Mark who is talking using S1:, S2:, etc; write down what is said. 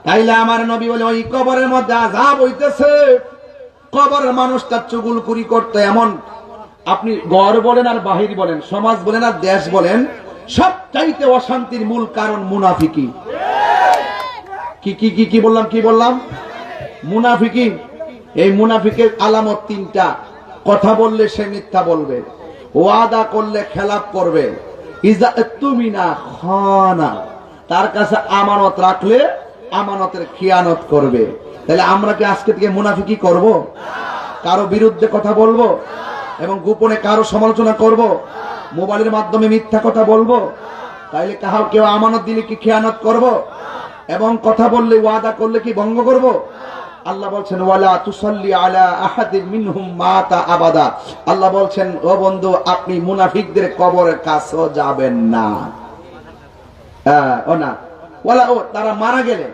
S1: তাইলে আমার নবী বলে ওই কবরের মধ্যে আযাব হইতেছে, কবরের মানুষটা চুগলখুরি করতে এমন, আপনি ঘর বলেন আর বাহির বলেন, সমাজ বলেন আর দেশ বলেন, সবচাইতে অশান্তির মূল কারণ মুনাফিকি। কি কি কি কি বললাম, কি বললাম? মুনাফিকি। এই মুনাফিকের আলামত তিনটা। কথা বললে সে মিথ্যা বলবে, ওয়াদা করলে খেলাপ করবে, ইজা তুমিনা খানা, তার কাছে আমানত রাখলে আমানতের খিয়ানত করবে। তাহলে আমরা কি আজকে থেকে মুনাফিকি করব? কারো বিরুদ্ধে কথা বলবো এবং গোপনে কারো সমালোচনা করব, মোবাইলের মাধ্যমে মিথ্যা কথা বলবো? তাইলে কেউ আমানত দিলে কি খিয়ানত করব? এবং কথা বললে, ওয়াদা করলে কি ভঙ্গ করব? আল্লাহ বলছেন ওয়ালা তুসাল্লি আলা আহাদিন মিনহুম মাতা আবাদা। আল্লাহ বলছেন ও বন্ধু, আপনি মুনাফিকদের কবরের কাছেও যাবেন না। ও না, ওয়ালা ও তারা মারা গেলে